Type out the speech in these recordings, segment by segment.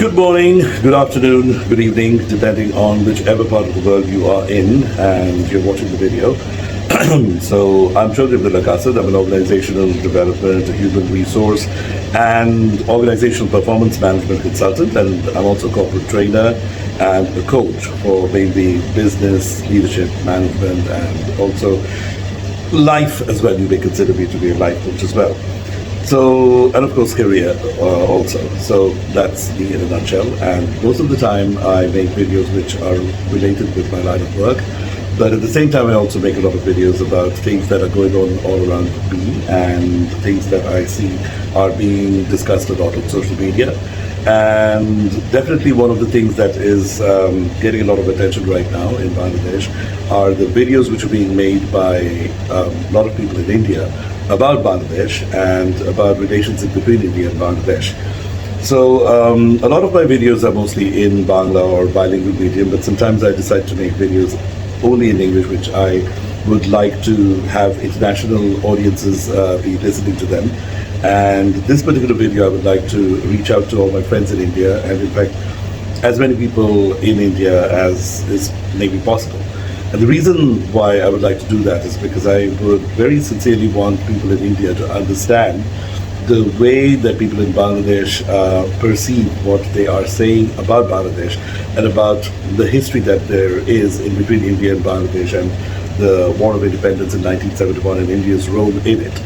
Good morning, good afternoon, good evening, depending on whichever part of the world you are in and you're watching the video. So I'm Shouldnt. I'm an organizational development, human resource, and organizational performance management consultant, and I'm also a corporate trainer and a coach for mainly business, leadership, management, and also life as well. You may consider me to be a life coach as well. So, and of course career also. So that's me in a nutshell. And most of the time I make videos which are related with my line of work. But at the same time I also make a lot of videos about things that are going on all around me and things that I see are being discussed a lot on social media. And definitely one of the things that is getting a lot of attention right now in Bangladesh are the videos which are being made by a lot of people in India about Bangladesh and about relations between India and Bangladesh. So a lot of my videos are mostly in Bangla or bilingual medium, but sometimes I decide to make videos only in English, which I would like to have international audiences be listening to them. And this particular video I would like to reach out to all my friends in India, and in fact as many people in India as is maybe possible. And the reason why I would like to do that is because I would very sincerely want people in India to understand the way that people in Bangladesh perceive what they are saying about Bangladesh and about the history that there is in between India and Bangladesh and the War of Independence in 1971 and India's role in it.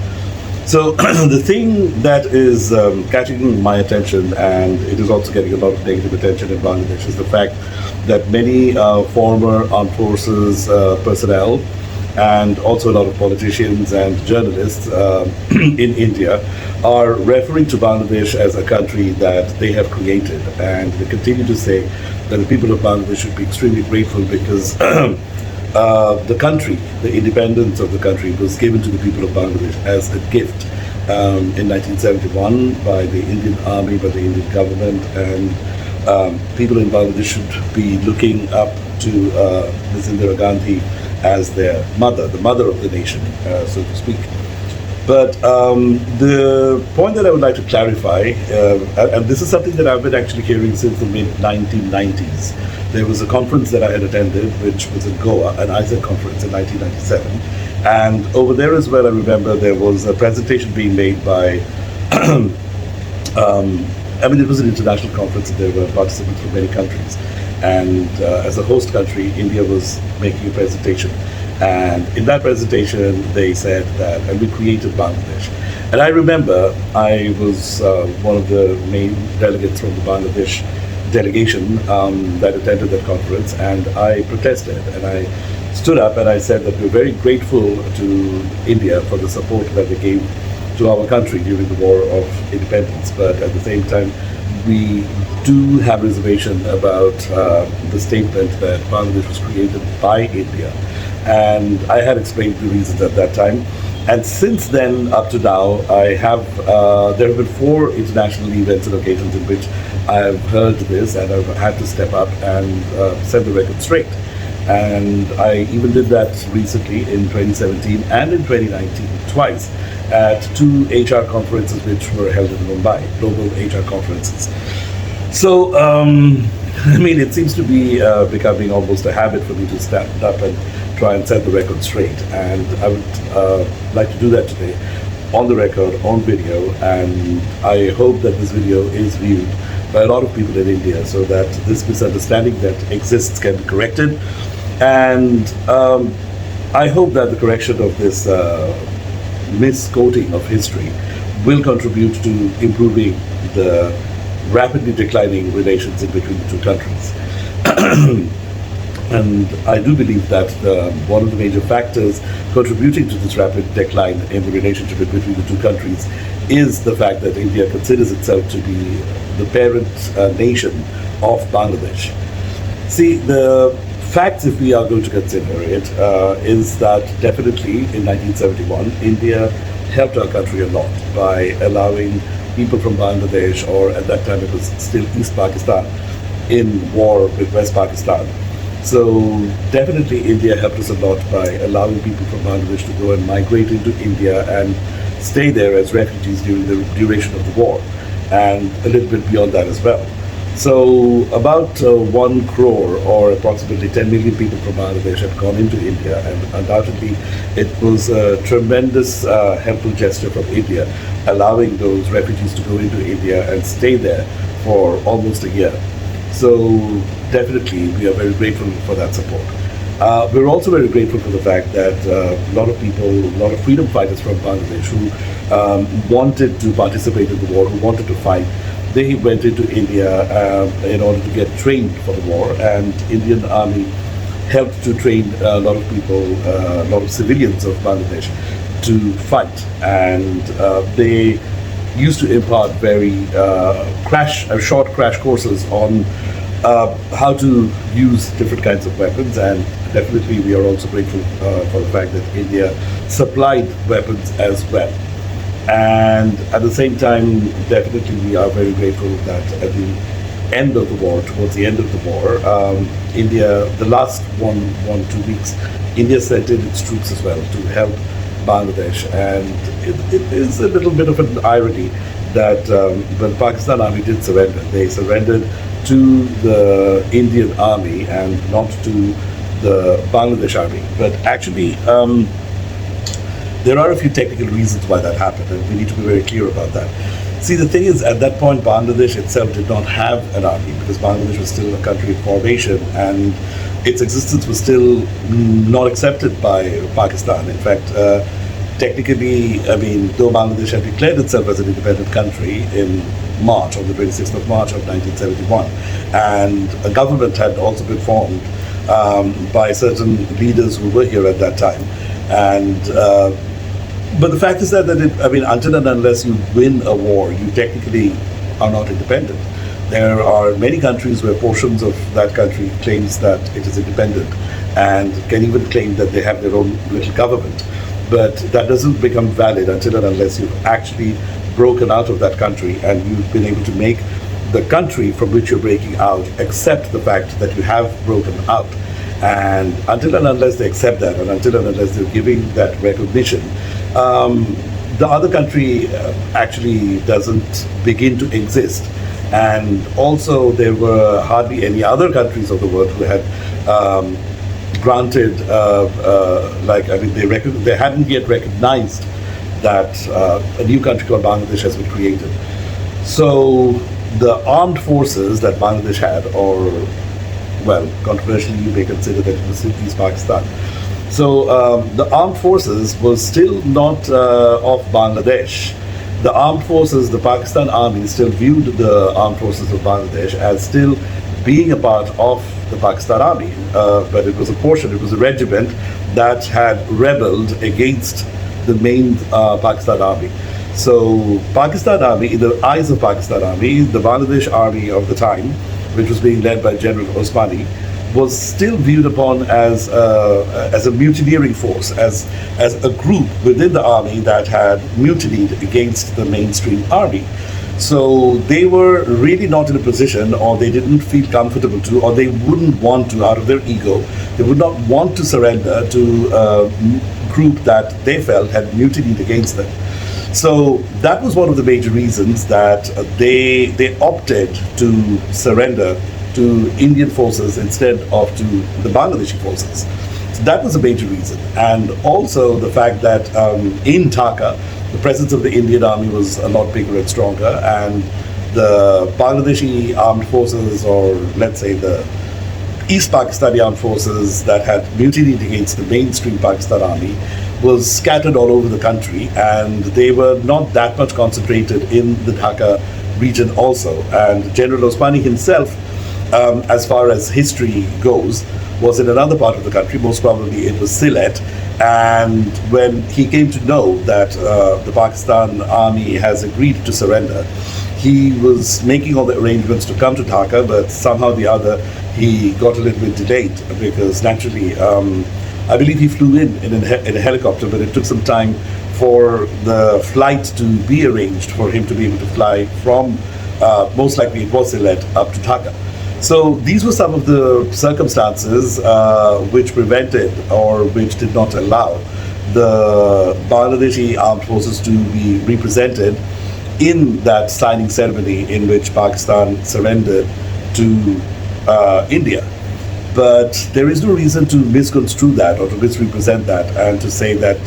So the thing that is catching my attention, and it is also getting a lot of negative attention in Bangladesh, is the fact that many former armed forces personnel and also a lot of politicians and journalists in India are referring to Bangladesh as a country that they have created, and they continue to say that the people of Bangladesh should be extremely grateful because the country, the independence of the country was given to the people of Bangladesh as a gift in 1971 by the Indian army, by the Indian government, and people in Bangladesh should be looking up to Ms. Indira Gandhi as their mother, the mother of the nation, so to speak. But the point that I would like to clarify, and this is something that I've been actually hearing since the mid-1990s. There was a conference that I had attended, which was in Goa, an ISAC conference in 1997. And over there as well, I remember there was a presentation being made by, it was an international conference and there were participants from many countries. And as a host country, India was making a presentation. And in that presentation, they said that, and we created Bangladesh. And I remember I was one of the main delegates from the Bangladesh delegation that attended that conference, and I protested and I stood up and I said that we're very grateful to India for the support that they gave to our country during the War of Independence, but at the same time we do have reservation about the statement that Bangladesh was created by India, and I had explained the reasons at that time. And since then up to now, there have been 4 international events and occasions in which I have heard this and I've had to step up and set the record straight. And I even did that recently in 2017 and in 2019 twice at 2 HR conferences which were held in Mumbai, global HR conferences. So, it seems to be becoming almost a habit for me to stand up and try and set the record straight. And I would like to do that today on the record, on video, and I hope that this video is viewed by a lot of people in India so that this misunderstanding that exists can be corrected. And I hope that the correction of this misquoting of history will contribute to improving the rapidly declining relations in between the two countries. And I do believe that one of the major factors contributing to this rapid decline in the relationship between the two countries is the fact that India considers itself to be the parent nation of Bangladesh. See, the facts, if we are going to consider it, is that definitely in 1971, India helped our country a lot by allowing people from Bangladesh, or at that time it was still East Pakistan, in war with West Pakistan. So definitely India helped us a lot by allowing people from Bangladesh to go and migrate into India and stay there as refugees during the duration of the war, and a little bit beyond that as well. So about 1 crore or approximately 10 million people from Bangladesh had gone into India, and undoubtedly it was a tremendous helpful gesture from India, allowing those refugees to go into India and stay there for almost a year. So definitely we are very grateful for that support. We're also very grateful for the fact that a lot of people, a lot of freedom fighters from Bangladesh who wanted to participate in the war, who wanted to fight, they went into India in order to get trained for the war, and Indian Army helped to train a lot of people, a lot of civilians of Bangladesh to fight, and they used to impart very short crash courses on how to use different kinds of weapons, and definitely we are also grateful for the fact that India supplied weapons as well. And at the same time, definitely we are very grateful that at the end of the war, towards the end of the war, India, the last 2 weeks, India sent in its troops as well to help Bangladesh. And it is a little bit of an irony that when the Pakistan Army did surrender, they surrendered to the Indian Army and not to the Bangladesh Army. But actually, there are a few technical reasons why that happened, and we need to be very clear about that. See, the thing is, at that point, Bangladesh itself did not have an army, because Bangladesh was still a country of formation, and its existence was still not accepted by Pakistan. In fact, technically, I mean, though Bangladesh had declared itself as an independent country in March, on the 26th of March of 1971, and a government had also been formed by certain leaders who were here at that time. And but the fact is that until and unless you win a war, you technically are not independent. There are many countries where portions of that country claims that it is independent and can even claim that they have their own little government. But that doesn't become valid until and unless you've actually broken out of that country and you've been able to make the country from which you're breaking out accept the fact that you have broken out. And until and unless they accept that, and until and unless they're giving that recognition, the other country actually doesn't begin to exist. And also, there were hardly any other countries of the world who had granted, they hadn't yet recognized that a new country called Bangladesh has been created. So the armed forces that Bangladesh had, or well, controversially, you may consider that it was East Pakistan. So the armed forces was still not of Bangladesh. The armed forces, the Pakistan Army, still viewed the armed forces of Bangladesh as still being a part of the Pakistan Army. But it was a portion, it was a regiment that had rebelled against the main Pakistan Army. So Pakistan Army, in the eyes of Pakistan Army, the Bangladesh Army of the time, which was being led by General Osmani, was still viewed upon as a mutineering force, as a group within the army that had mutinied against the mainstream army. So they were really not in a position, or they didn't feel comfortable to, or they wouldn't want to, out of their ego, they would not want to surrender to a group that they felt had mutinied against them. So that was one of the major reasons that they opted to surrender to Indian forces instead of to the Bangladeshi forces. So that was a major reason. And also the fact that in Dhaka, the presence of the Indian army was a lot bigger and stronger, and the Bangladeshi armed forces, or let's say the East Pakistani armed forces that had mutinied against the mainstream Pakistan army, was scattered all over the country, and they were not that much concentrated in the Dhaka region also. And General Osmani himself, as far as history goes, was in another part of the country, most probably it was Sylhet. And when he came to know that the Pakistan army has agreed to surrender, he was making all the arrangements to come to Dhaka, but somehow or the other he got a little bit delayed, because naturally, I believe he flew in a helicopter, but it took some time for the flight to be arranged for him to be able to fly from, most likely it was Sylhet, up to Dhaka. So these were some of the circumstances which prevented, or which did not allow, the Bangladeshi armed forces to be represented in that signing ceremony in which Pakistan surrendered to India. But there is no reason to misconstrue that or to misrepresent that and to say that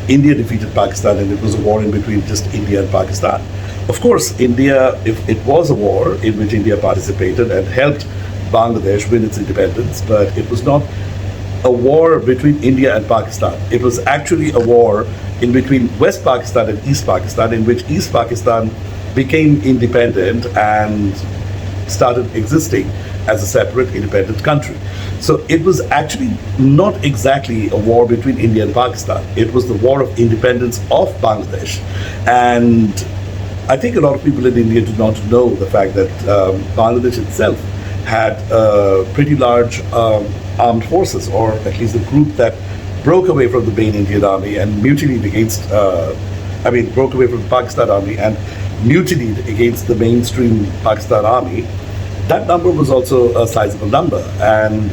India defeated Pakistan and it was a war in between just India and Pakistan. Of course, India, if it was a war in which India participated and helped Bangladesh win its independence, but it was not a war between India and Pakistan. It was actually a war in between West Pakistan and East Pakistan, in which East Pakistan became independent and started existing as a separate independent country. So it was actually not exactly a war between India and Pakistan. It was the war of independence of Bangladesh. And I think a lot of people in India do not know the fact that Bangladesh itself had pretty large armed forces, or at least the group that broke away from the main Indian army and mutinied against, broke away from the Pakistan army and mutinied against the mainstream Pakistan army. That number was also a sizable number, and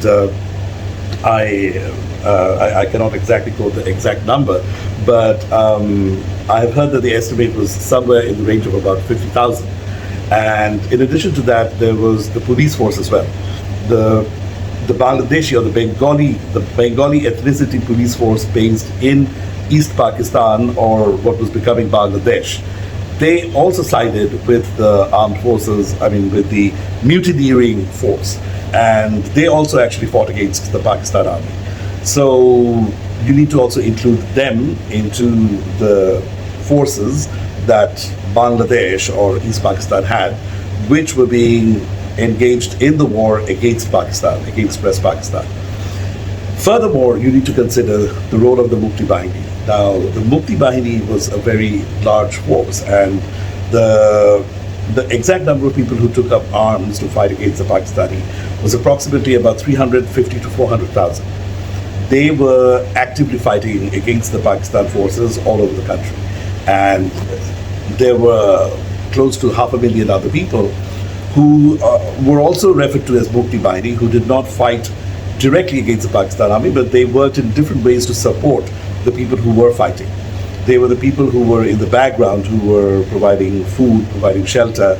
I cannot exactly quote the exact number, but I have heard that the estimate was somewhere in the range of about 50,000. And in addition to that, there was the police force as well. The Bangladeshi or the Bengali ethnicity police force based in East Pakistan, or what was becoming Bangladesh. They also sided with the armed forces, with the mutineering force, and they also actually fought against the Pakistan army. So you need to also include them into the forces that Bangladesh or East Pakistan had, which were being engaged in the war against Pakistan, against West Pakistan. Furthermore, you need to consider the role of the Mukti Bahini. Now, the Mukti Bahini was a very large force, and the exact number of people who took up arms to fight against the Pakistani was approximately about 350 to 400,000. They were actively fighting against the Pakistan forces all over the country. And there were close to 500,000 other people who were also referred to as Mukti Bahini, who did not fight directly against the Pakistan army, but they worked in different ways to support the people who were fighting. They were the people who were in the background, who were providing food, providing shelter,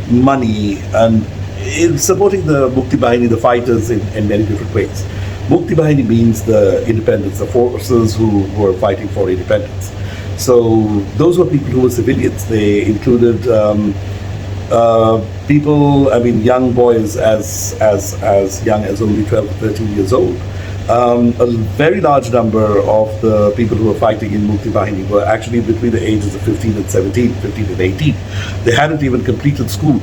money, and in supporting the Mukti Bahini, the fighters, in many different ways. Mukti Bahini means the independence, the forces who were fighting for independence. So those were people who were civilians. They included people, young boys as young as only 12 to 13 years old. A very large number of the people who were fighting in Mukti Bahini were actually between the ages of 15 and 17, 15 and 18. They hadn't even completed school.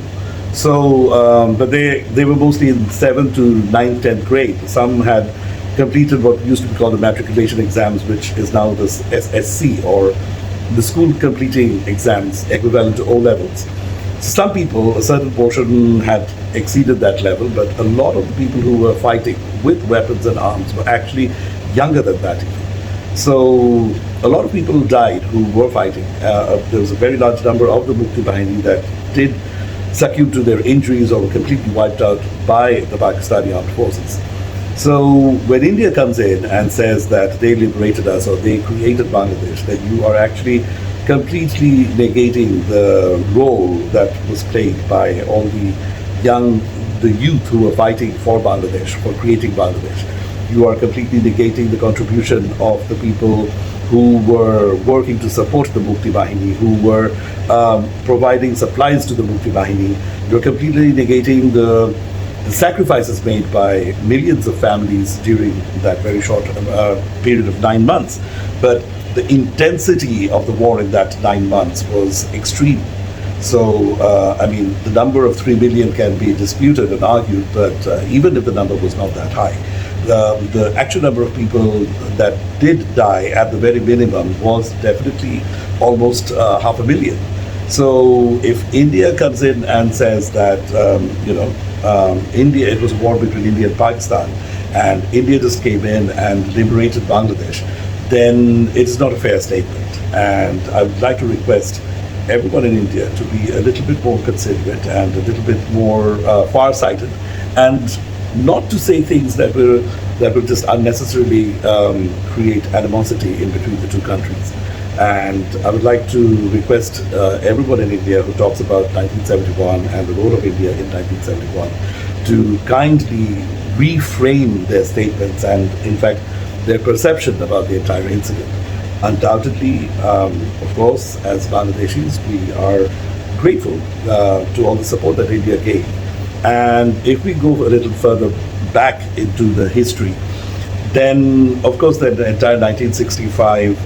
So, but they were mostly in 7th to 9th, 10th grade. Some had completed what used to be called the matriculation exams, which is now the SSC, or the school completing exams equivalent to O levels. Some people, a certain portion, had exceeded that level, but a lot of the people who were fighting with weapons and arms were actually younger than that even. So a lot of people died who were fighting. There was a very large number of the Mukti Bahini that did succumb to their injuries or were completely wiped out by the Pakistani armed forces. So when India comes in and says that they liberated us or they created Bangladesh, that you are actually completely negating the role that was played by all the youth who were fighting for Bangladesh, for creating Bangladesh. You are completely negating the contribution of the people who were working to support the Mukti Bahini, who were providing supplies to the Mukti Bahini. You're completely negating the sacrifices made by millions of families during that very short period of 9 months. But the intensity of the war in that 9 months was extreme. So, the number of 3 million can be disputed and argued, but even if the number was not that high, the actual number of people that did die at the very minimum was definitely almost 500,000. So, if India comes in and says that, it was a war between India and Pakistan, and India just came in and liberated Bangladesh, then it is not a fair statement. And I would like to request everyone in India to be a little bit more considerate and a little bit more far-sighted, and not to say things that will just unnecessarily create animosity in between the two countries. And I would like to request everyone in India who talks about 1971 and the role of India in 1971 to kindly reframe their statements and, in fact, their perception about the entire incident. Undoubtedly, of course, as Bangladeshis, we are grateful to all the support that India gave. And if we go a little further back into the history, then, of course, the entire 1965,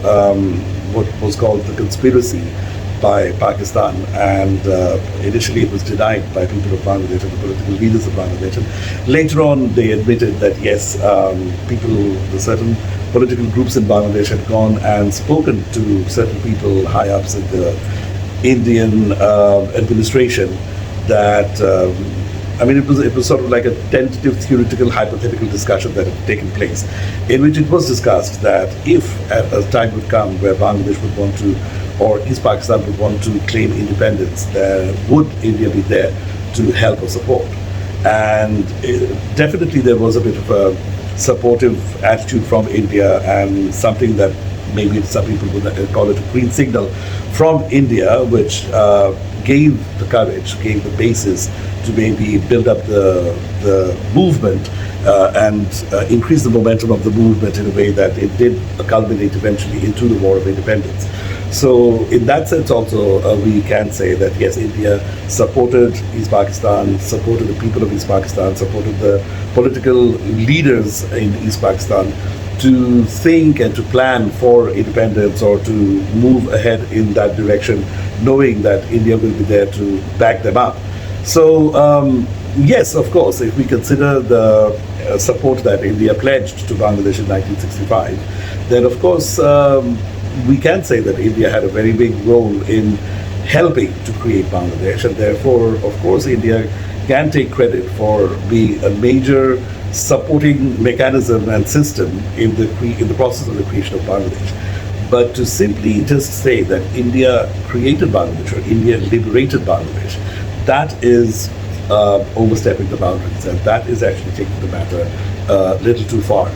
what was called the conspiracy by Pakistan, and initially it was denied by people of Bangladesh and the political leaders of Bangladesh. And later on, they admitted that yes, certain political groups in Bangladesh had gone and spoken to certain people high ups in the Indian administration that. It was sort of like a tentative, theoretical, hypothetical discussion that had taken place, in which it was discussed that if a time would come where Bangladesh would want to, or East Pakistan would want to claim independence, would India be there to help or support? And definitely there was a bit of a supportive attitude from India, and something that maybe some people would call it a green signal from India, which gave the courage, gave the basis to maybe build up the movement and increase the momentum of the movement in a way that it did culminate eventually into the War of Independence. So in that sense also, we can say that yes, India supported East Pakistan, supported the people of East Pakistan, supported the political leaders in East Pakistan to think and to plan for independence or to move ahead in that direction, knowing that India will be there to back them up. So, yes, of course, if we consider the support that India pledged to Bangladesh in 1965, then of course we can say that India had a very big role in helping to create Bangladesh, and therefore, of course, India can take credit for being a major supporting mechanism and system in the process of the creation of Bangladesh. But to simply just say that India created Bangladesh or India liberated Bangladesh, that is overstepping the boundaries, and that is actually taking the matter a little too far.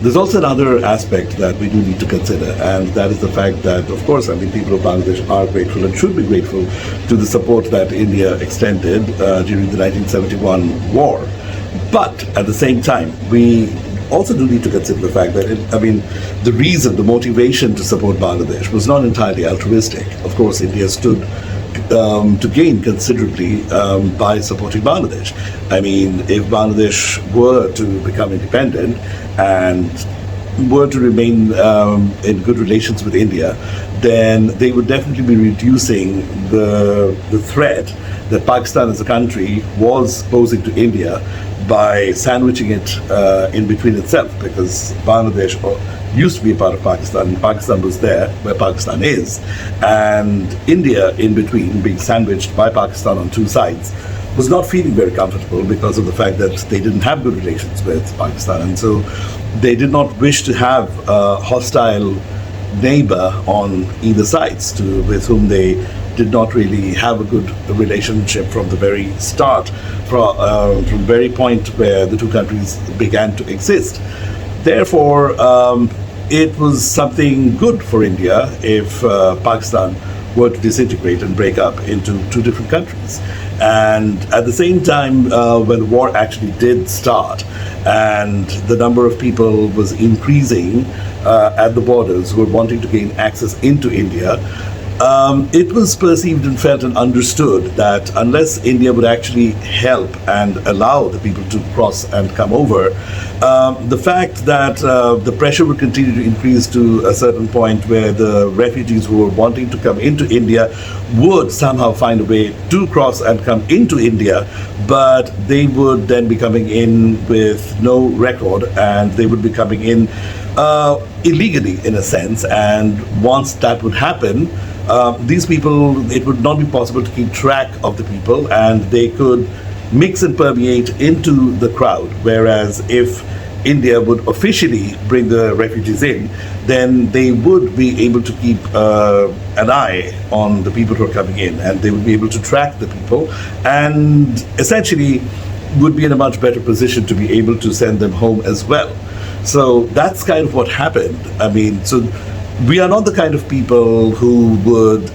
There's also another aspect that we do need to consider, and that is the fact that, of course, people of Bangladesh are grateful and should be grateful to the support that India extended during the 1971 war. But at the same time, we also do need to consider the fact that, the reason, the motivation to support Bangladesh was not entirely altruistic. Of course, India stood to gain considerably by supporting Bangladesh. If Bangladesh were to become independent and were to remain in good relations with India, then they would definitely be reducing the threat that Pakistan as a country was posing to India by sandwiching it in between itself, because Bangladesh used to be a part of Pakistan, and Pakistan was there where Pakistan is, and India in between, being sandwiched by Pakistan on two sides, was not feeling very comfortable because of the fact that they didn't have good relations with Pakistan, and so they did not wish to have a hostile neighbor on either sides with whom they did not really have a good relationship from the very start, from the very point where the two countries began to exist. Therefore, it was something good for India if Pakistan were to disintegrate and break up into two different countries. And at the same time, when the war actually did start and the number of people was increasing at the borders who were wanting to gain access into India, it was perceived and felt and understood that unless India would actually help and allow the people to cross and come over, the fact that the pressure would continue to increase to a certain point where the refugees who were wanting to come into India would somehow find a way to cross and come into India, but they would then be coming in with no record, and they would be coming in illegally in a sense. And once that would happen, these people, it would not be possible to keep track of the people, and they could mix and permeate into the crowd. Whereas if India would officially bring the refugees in, then they would be able to keep an eye on the people who are coming in, and they would be able to track the people, and essentially would be in a much better position to be able to send them home as well. So that's kind of what happened. So We are not the kind of people who would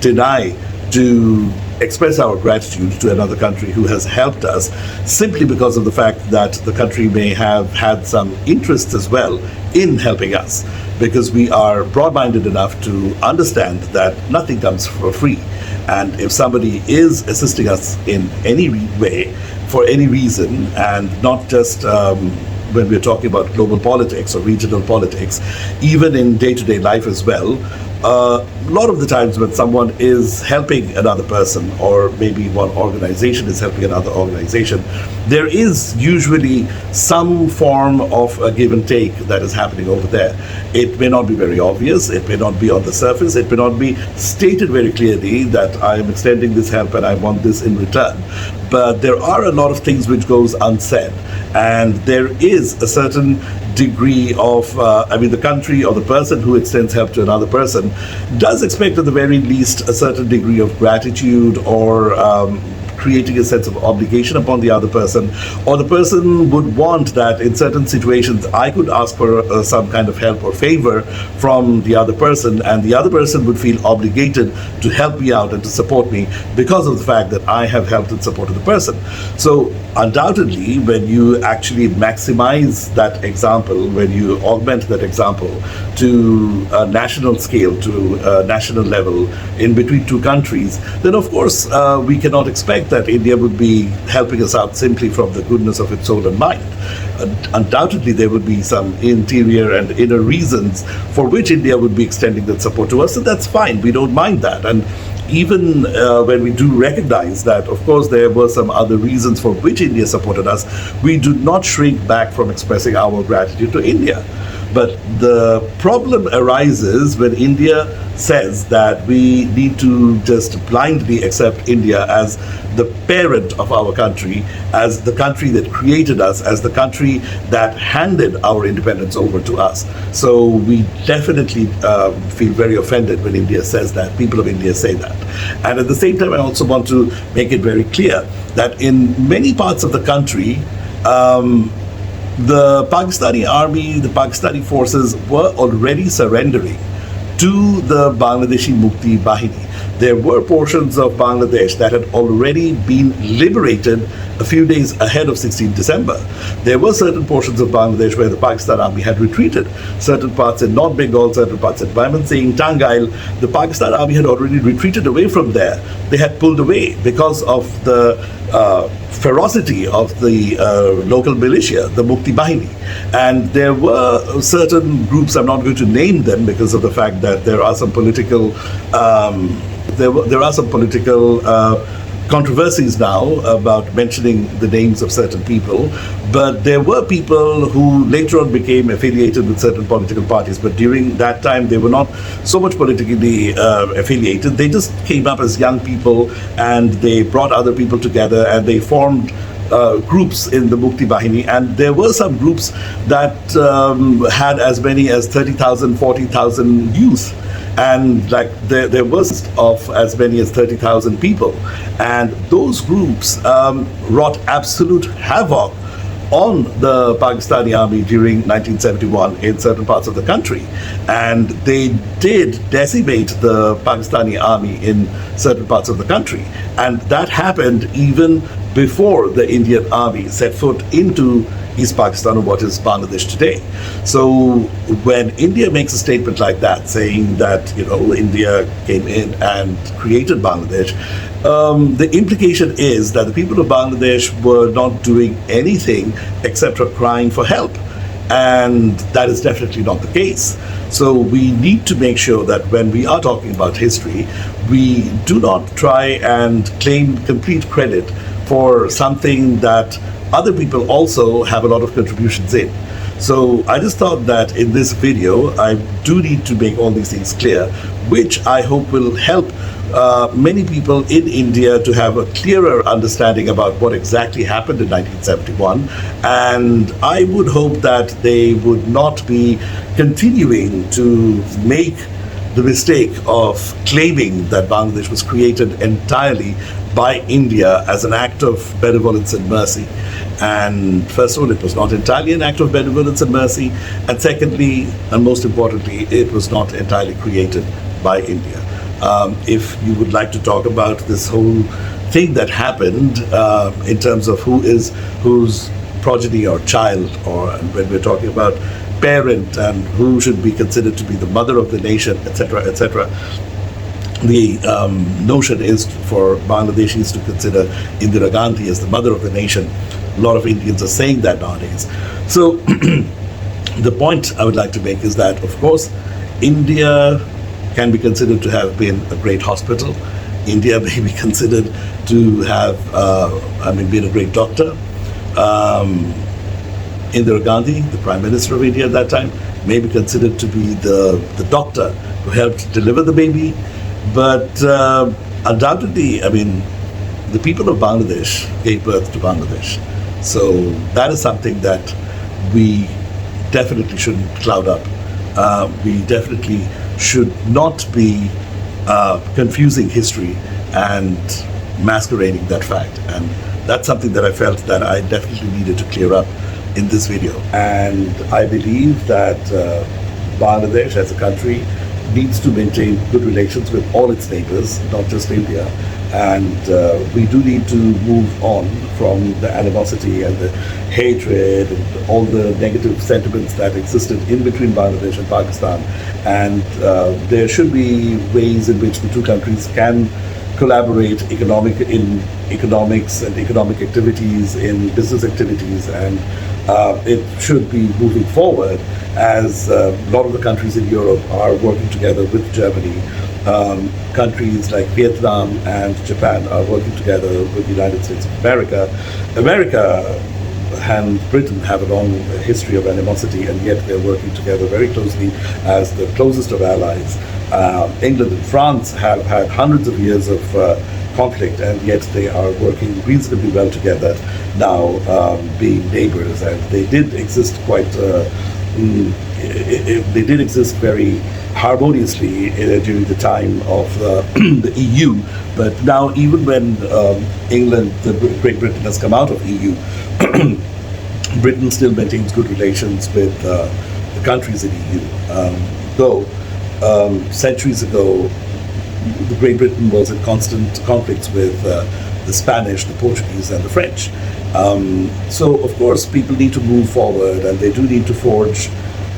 deny to express our gratitude to another country who has helped us simply because of the fact that the country may have had some interest as well in helping us, because we are broad-minded enough to understand that nothing comes for free. And if somebody is assisting us in any way, for any reason, and not just when we're talking about global politics or regional politics, even in day-to-day life as well, a lot of the times when someone is helping another person, or maybe one organization is helping another organization, there is usually some form of a give and take that is happening over there. It may not be very obvious, it may not be on the surface, it may not be stated very clearly that I am extending this help and I want this in return. But there are a lot of things which goes unsaid, and there is a certain degree of, the country or the person who extends help to another person does expect at the very least a certain degree of gratitude, or creating a sense of obligation upon the other person, or the person would want that in certain situations I could ask for some kind of help or favor from the other person, and the other person would feel obligated to help me out and to support me because of the fact that I have helped and supported the person. So undoubtedly, when you actually maximize that example, when you augment that example to a national scale, to a national level in between two countries, then of course we cannot expect that India would be helping us out simply from the goodness of its soul and mind. Undoubtedly, there would be some interior and inner reasons for which India would be extending that support to us, and that's fine. We don't mind that. And even when we do recognize that, of course, there were some other reasons for which India supported us, we do not shrink back from expressing our gratitude to India. But the problem arises when India says that we need to just blindly accept India as the parent of our country, as the country that created us, as the country that handed our independence over to us. So we definitely feel very offended when India says that, people of India say that. And at the same time, I also want to make it very clear that in many parts of the country, the Pakistani army, the Pakistani forces were already surrendering to the Bangladeshi Mukti Bahini. There were portions of Bangladesh that had already been liberated a few days ahead of 16 December. There were certain portions of Bangladesh where the Pakistan army had retreated. Certain parts in North Bengal, certain parts in Mymensingh, Tangail, the Pakistan army had already retreated away from there. They had pulled away because of the ferocity of the local militia, the Mukti Bahini. And there were certain groups, I'm not going to name them because of the fact that there are some political controversies now about mentioning the names of certain people, but there were people who later on became affiliated with certain political parties, but during that time they were not so much politically affiliated. They just came up as young people and they brought other people together and they formed groups in the Mukti Bahini, and there were some groups that had as many as 30,000, 40,000 youth. And like there was of as many as 30,000 people, and those groups wrought absolute havoc on the Pakistani army during 1971 in certain parts of the country, and they did decimate the Pakistani army in certain parts of the country, and that happened even before the Indian army set foot into East Pakistan, or what is Bangladesh today. So when India makes a statement like that, saying that, you know, India came in and created Bangladesh, the implication is that the people of Bangladesh were not doing anything except for crying for help. And that is definitely not the case. So we need to make sure that when we are talking about history, we do not try and claim complete credit for something that other people also have a lot of contributions in. So I just thought that in this video, I do need to make all these things clear, which I hope will help many people in India to have a clearer understanding about what exactly happened in 1971. And I would hope that they would not be continuing to make the mistake of claiming that Bangladesh was created entirely by India as an act of benevolence and mercy. And first of all, it was not entirely an act of benevolence and mercy. And secondly, and most importantly, it was not entirely created by India. If you would like to talk about this whole thing that happened in terms of whose progeny or child, or when we're talking about parent and who should be considered to be the mother of the nation, etc., etc., the notion is for Bangladeshis to consider Indira Gandhi as the mother of the nation. A lot of Indians are saying that nowadays. So the point I would like to make is that, of course, India can be considered to have been a great hospital. India may be considered to have, been a great doctor. Indira Gandhi, the Prime Minister of India at that time, may be considered to be the doctor who helped deliver the baby. But undoubtedly, the people of Bangladesh gave birth to Bangladesh. So that is something that we definitely shouldn't cloud up. We definitely should not be confusing history and masquerading that fact. And that's something that I felt that I definitely needed to clear up in this video. And I believe that Bangladesh as a country needs to maintain good relations with all its neighbors, not just India. And we do need to move on from the animosity and the hatred and all the negative sentiments that existed in between Bangladesh and Pakistan. And there should be ways in which the two countries can collaborate in economics and economic activities, in business activities, and it should be moving forward as a lot of the countries in Europe are working together with Germany. Countries like Vietnam and Japan are working together with the United States of America. America and Britain have a long history of animosity, and yet they're working together very closely as the closest of allies. England and France have had hundreds of years of conflict, and yet they are working reasonably well together now, being neighbors. And they did exist they did exist very harmoniously during the time of the EU. But now, even when Great Britain has come out of EU, Britain still maintains good relations with the countries in EU. Though centuries ago, the Great Britain was in constant conflicts with the Spanish, the Portuguese, and the French. So, of course, people need to move forward, and they do need to forge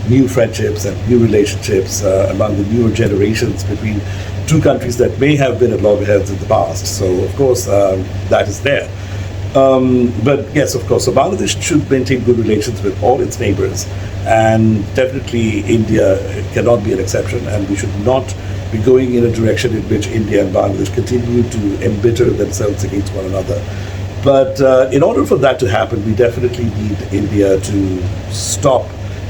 new friendships and new relationships among the newer generations between two countries that may have been at loggerheads in the past. So, of course, that is there. But yes, of course, so Bangladesh should maintain good relations with all its neighbors, and definitely India cannot be an exception, and we should not be going in a direction in which India and Bangladesh continue to embitter themselves against one another. But in order for that to happen, we definitely need India to stop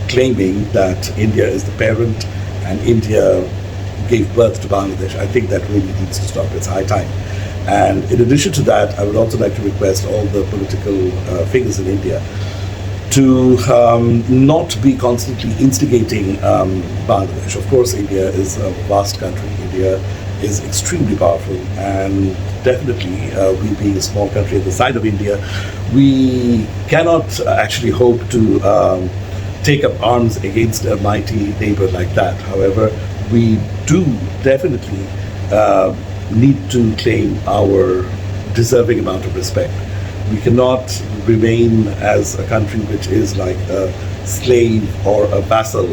claiming that India is the parent and India gave birth to Bangladesh. I think that really needs to stop. It's high time. And in addition to that, I would also like to request all the political figures in India to not be constantly instigating Bangladesh. Of course, India is a vast country. India is extremely powerful, and definitely we being a small country at the side of India, we cannot actually hope to take up arms against a mighty neighbor like that. However, we do definitely need to claim our deserving amount of respect. We cannot remain as a country which is like a slave or a vassal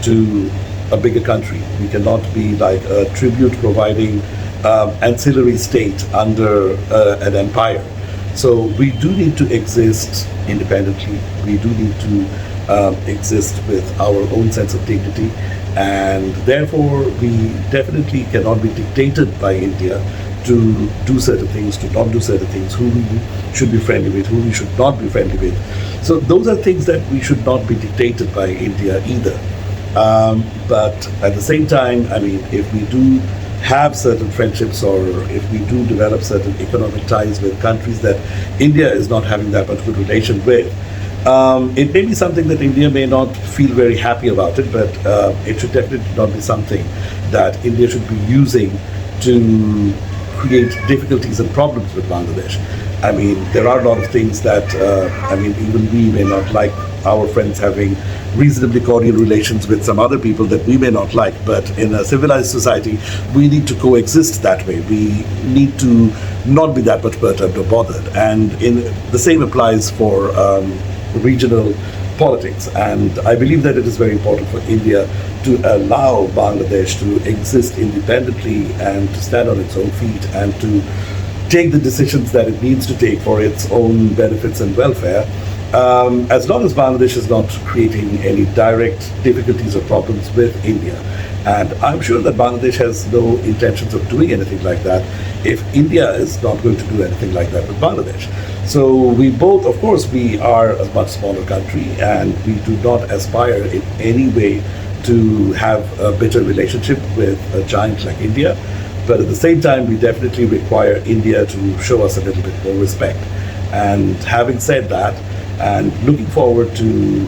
to a bigger country. We cannot be like a tribute providing ancillary state under an empire. So we do need to exist independently. We do need to exist with our own sense of dignity, and therefore we definitely cannot be dictated by India to do certain things, to not do certain things, who we should be friendly with, who we should not be friendly with. So those are things that we should not be dictated by India either. But at the same time, I mean, if we do have certain friendships, or if we do develop certain economic ties with countries that India is not having that much good relation with, It may be something that India may not feel very happy about it, but it should definitely not be something that India should be using to create difficulties and problems with Bangladesh. I mean, there are a lot of things that, even we may not like our friends having reasonably cordial relations with some other people that we may not like, but in a civilized society, we need to coexist that way. We need to not be that much perturbed or bothered. And the same applies for regional politics. And I believe that it is very important for India to allow Bangladesh to exist independently and to stand on its own feet and to take the decisions that it needs to take for its own benefits and welfare, as long as Bangladesh is not creating any direct difficulties or problems with India. And I'm sure that Bangladesh has no intentions of doing anything like that if India is not going to do anything like that with Bangladesh. So we both, of course, we are a much smaller country and we do not aspire in any way to have a bitter relationship with a giant like India. But at the same time, we definitely require India to show us a little bit more respect. And having said that, and looking forward to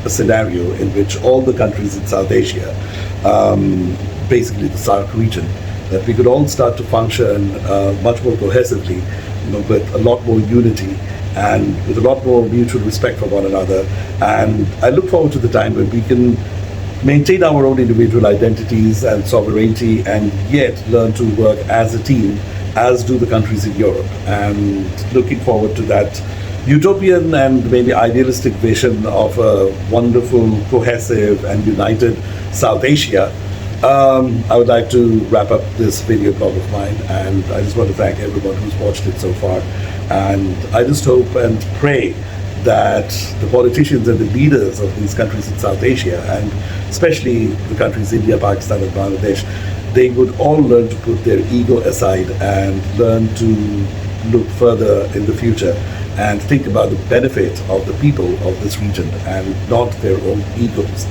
a scenario in which all the countries in South Asia, basically the SAARC region, that we could all start to function much more cohesively, with a lot more unity and with a lot more mutual respect for one another. And I look forward to the time when we can maintain our own individual identities and sovereignty and yet learn to work as a team, as do the countries in Europe. And looking forward to that utopian and maybe idealistic vision of a wonderful, cohesive and united South Asia. I would like to wrap up this video blog of mine, and I just want to thank everyone who's watched it so far. And I just hope and pray that the politicians and the leaders of these countries in South Asia, and especially the countries India, Pakistan and Bangladesh, they would all learn to put their ego aside and learn to look further in the future and think about the benefit of the people of this region and not their own egos.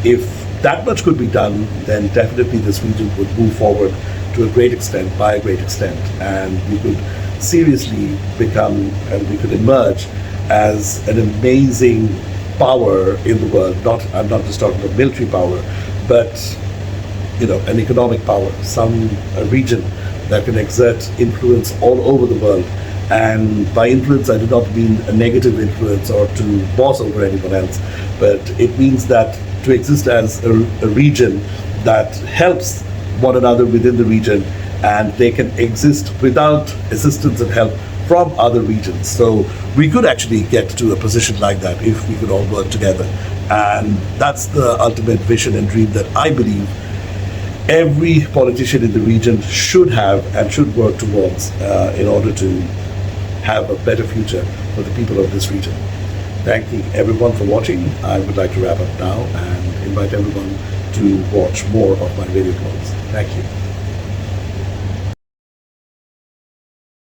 If that much could be done, then definitely this region would move forward to a great extent, by a great extent, and we could seriously become, and we could emerge as an amazing power in the world. I'm not just talking about military power, but an economic power, a region that can exert influence all over the world. And by influence, I do not mean a negative influence or to boss over anyone else, but it means that to exist as a region that helps one another within the region, and they can exist without assistance and help from other regions. So we could actually get to a position like that if we could all work together. And that's the ultimate vision and dream that I believe every politician in the region should have and should work towards in order to have a better future for the people of this region. Thanking everyone for watching. I would like to wrap up now and invite everyone to watch more of my video blogs. Thank you.